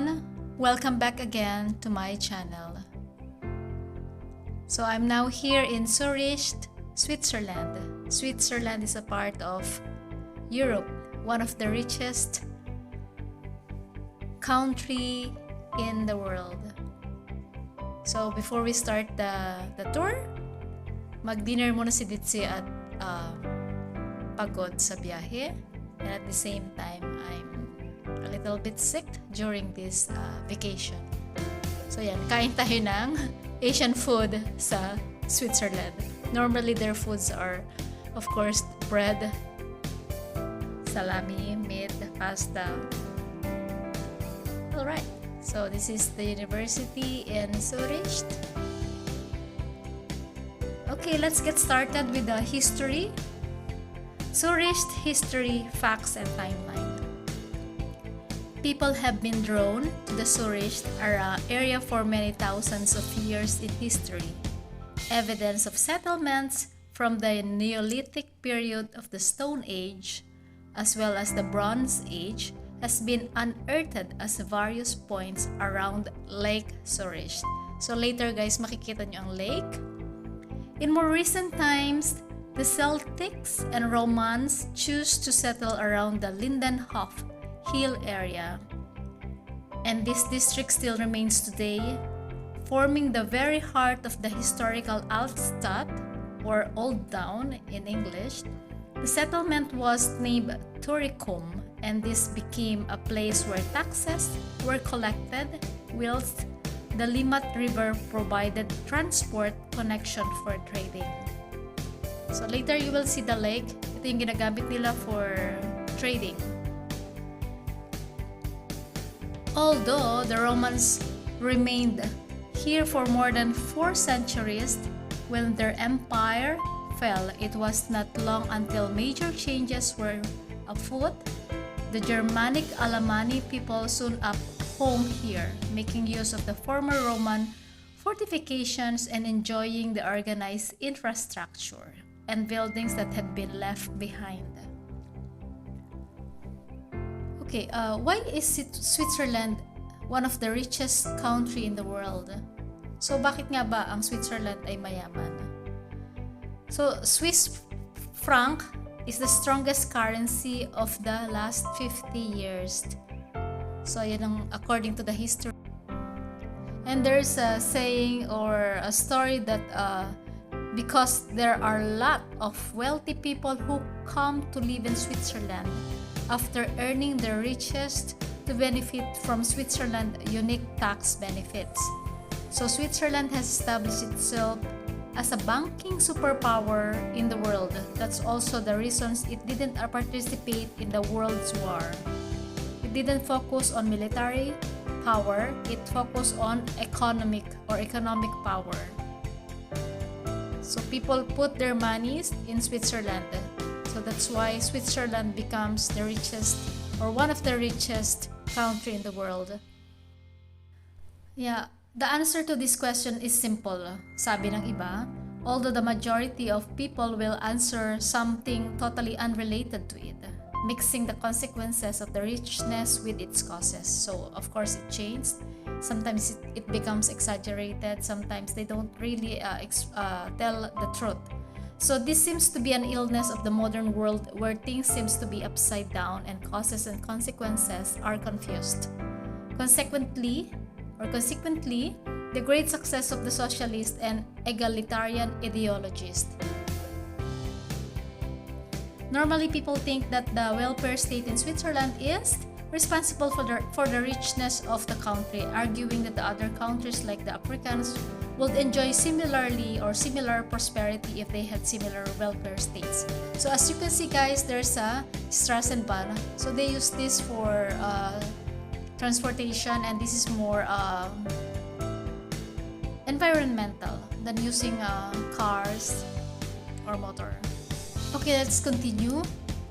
everyone, welcome back again to my channel. So I'm now here in Zurich, Switzerland. Switzerland is a part of Europe, one of the richest country in the world. So before we start the tour, mag-dinner muna si Ditsi at pagod sa biyahe, and at the same time I'm a little bit sick during this vacation. So yan, kain tayo ng Asian food sa Switzerland. Normally their foods are of course bread, salami, meat, pasta. Alright, so this is the university in Zurich. Okay, let's get started with the history. Zurich history, facts, and timeline. People have been drawn to the Zurich area for many thousands of years in history. Evidence of settlements from the Neolithic period of the Stone Age, as well as the Bronze Age, has been unearthed at various points around Lake Zurich. So later guys, makikita nyo ang lake. In more recent times, the Celtics and Romans choose to settle around the Lindenhof Hill area, and this district still remains today, forming the very heart of the historical Altstadt, or Old Town in English. The settlement was named Turicum, and this became a place where taxes were collected, whilst the Limmat River provided transport connection for trading. So later you will see the lake. Ito yung ginagamit nila for trading. Although the Romans remained here for more than 4 centuries, when their empire fell, it was not long until major changes were afoot. The Germanic Alemanni people soon up home here, making use of the former Roman fortifications and enjoying the organized infrastructure and buildings that had been left behind. Okay, why is Switzerland one of the richest country in the world? So bakit nga ba ang Switzerland ay mayaman? So Swiss franc is the strongest currency of the last 50 years. So yan ang according to the history. And there's a saying or a story that because there are a lot of wealthy people who come to live in Switzerland after earning the richest to benefit from Switzerland's unique tax benefits. So Switzerland has established itself as a banking superpower in the world. That's also the reasons it didn't participate in the world's war. It didn't focus on military power, it focused on economic power. So people put their monies in Switzerland. So that's why Switzerland becomes the richest or one of the richest country in the world. Yeah, the answer to this question is simple, sabi ng iba, although the majority of people will answer something totally unrelated to it, mixing the consequences of the richness with its causes. So of course it changed. Sometimes it becomes exaggerated. Sometimes they don't really tell the truth. So this seems to be an illness of the modern world where things seems to be upside down and causes and consequences are confused. Consequently, the great success of the socialist and egalitarian ideologies. Normally, people think that the welfare state in Switzerland is responsible for the richness of the country, arguing that the other countries like the Africans would enjoy similar prosperity if they had similar welfare states. So as you can see guys, there's a Straßenbahn. So they use this for transportation, and this is more environmental than using cars or motor. Okay, let's continue.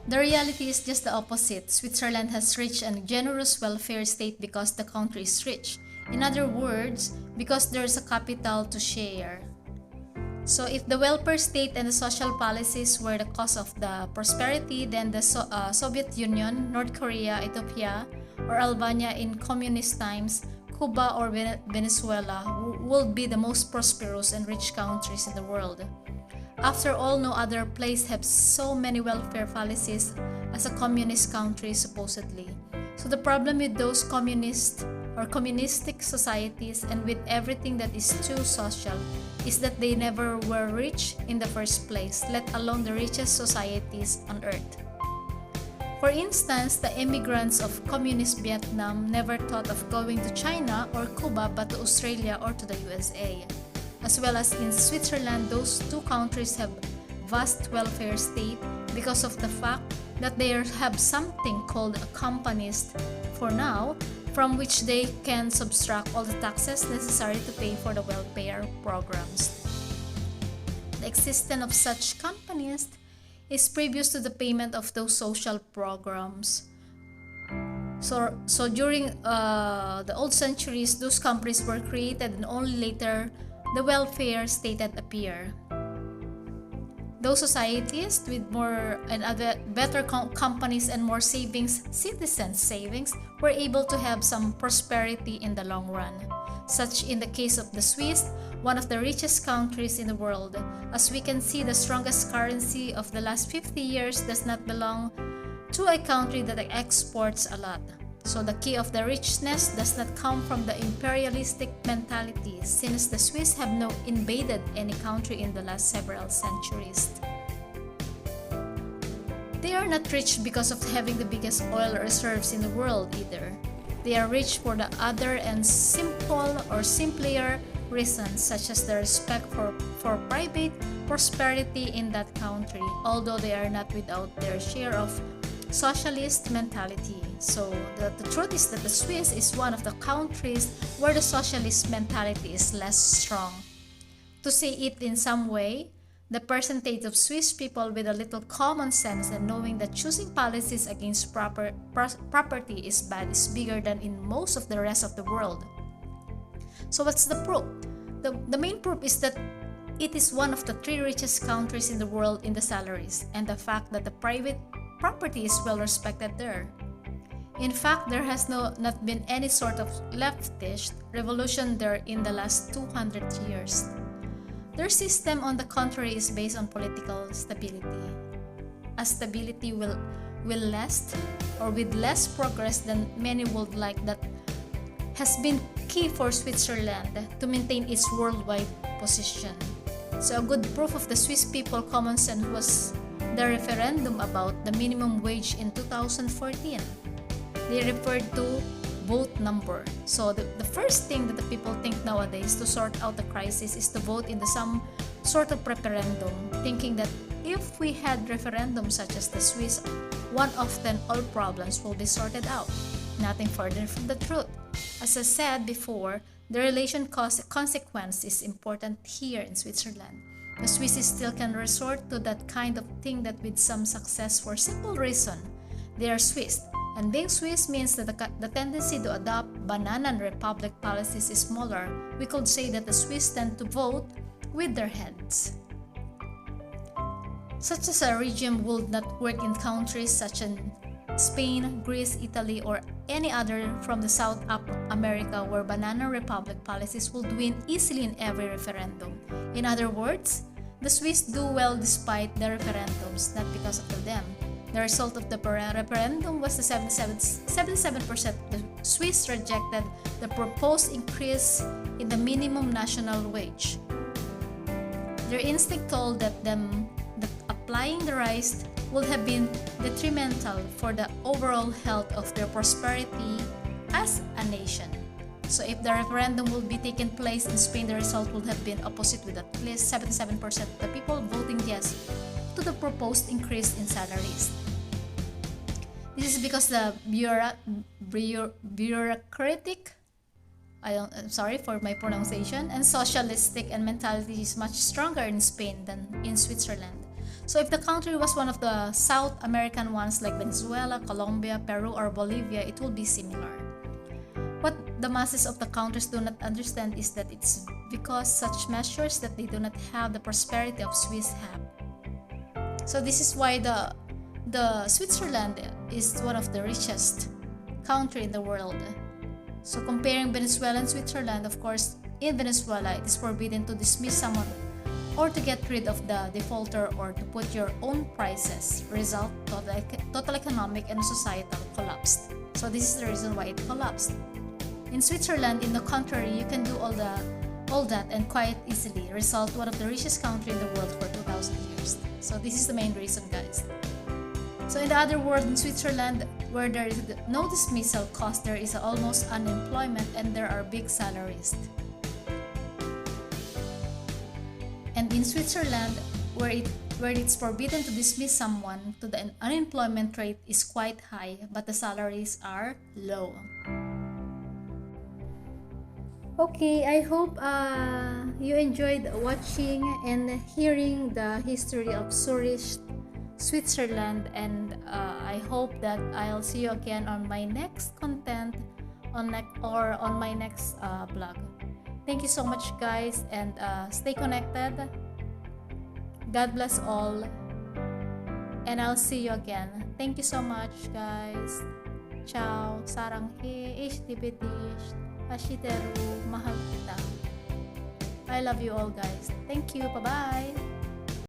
The reality is just the opposite. Switzerland has rich and generous welfare state because the country is rich. In other words, because there is a capital to share. So if the welfare state and the social policies were the cause of the prosperity, then the Soviet Union, North Korea, Ethiopia, or Albania in communist times, Cuba or Venezuela would be the most prosperous and rich countries in the world. After all, no other place has so many welfare policies as a communist country supposedly. So the problem with those communist or communistic societies and with everything that is too social is that they never were rich in the first place, let alone the richest societies on earth. For instance, the immigrants of communist Vietnam never thought of going to China or Cuba but to Australia or to the USA. As well as in Switzerland, those two countries have vast welfare state because of the fact that they have something called a companist for now, from which they can subtract all the taxes necessary to pay for the welfare programs. The existence of such companies is previous to the payment of those social programs. So during the old centuries, those companies were created and only later the welfare stated appear. Those societies with more and other better companies and more savings, citizens' savings, were able to have some prosperity in the long run. Such in the case of the Swiss, one of the richest countries in the world. As we can see, the strongest currency of the last 50 years does not belong to a country that exports a lot. So the key of the richness does not come from the imperialistic mentality, since the Swiss have not invaded any country in the last several centuries. They are not rich because of having the biggest oil reserves in the world either. They are rich for the other and simple or simpler reasons, such as the respect for private prosperity in that country, although they are not without their share of socialist mentality. So the truth is that the Swiss is one of the countries where the socialist mentality is less strong. To say it in some way, the percentage of Swiss people with a little common sense and knowing that choosing policies against property is bad is bigger than in most of the rest of the world. So what's the proof? The main proof is that it is one of the 3 richest countries in the world in the salaries, and the fact that the private property is well respected there. In fact, there has not been any sort of leftist revolution there in the last 200 years. Their system, on the contrary, is based on political stability. A stability will last, or with less progress than many would like, that has been key for Switzerland to maintain its worldwide position. So a good proof of the Swiss people common sense was the referendum about the minimum wage in 2014. They referred to vote number. So the first thing that the people think nowadays to sort out the crisis is to vote in some sort of referendum, thinking that if we had referendums such as the Swiss, one often all problems will be sorted out. Nothing further from the truth. As I said before, the relation consequence is important here in Switzerland. The Swiss still can resort to that kind of thing that with some success for simple reason. They are Swiss, and being Swiss means that the tendency to adopt banana republic policies is smaller. We could say that the Swiss tend to vote with their heads. Such as a regime would not work in countries such as Spain, Greece, Italy, or any other from the South America where banana republic policies would win easily in every referendum. In other words, the Swiss do well despite the referendums, not because of them. The result of the referendum was the 77% of the Swiss rejected the proposed increase in the minimum national wage. Their instinct told them that applying the rise would have been detrimental for the overall health of their prosperity as a nation. So if the referendum would be taken place in Spain, the result would have been opposite, with at least 77% of the people voting yes to the proposed increase in salaries. This is because the bureaucratic, I'm sorry for my pronunciation, and socialistic and mentality is much stronger in Spain than in Switzerland. So if the country was one of the South American ones like Venezuela, Colombia, Peru, or Bolivia, it would be similar. What the masses of the countries do not understand is that it's because such measures that they do not have the prosperity of Swiss have. So this is why the Switzerland is one of the richest country in the world. So comparing Venezuela and Switzerland, of course, in Venezuela, it is forbidden to dismiss someone or to get rid of the defaulter or to put your own prices. Result, total economic and societal collapsed. So this is the reason why it collapsed. In Switzerland, in the contrary, you can do all that and quite easily. Result, one of the richest country in the world for 2,000 years. So this is the main reason, guys. So in the other world, in Switzerland, where there is no dismissal cost, there is almost unemployment and there are big salaries. And in Switzerland, where it's forbidden to dismiss someone, to the unemployment rate is quite high, but the salaries are low. Okay, I hope you enjoyed watching and hearing the history of Zurich, Switzerland, and I hope that I'll see you again on my next content on my next blog. Thank you so much, guys, and stay connected. God bless all, and I'll see you again. Thank you so much, guys. Ciao, sarang he, ishtibitish, ashiteru, mahal kita. I love you all, guys. Thank you. Bye-bye.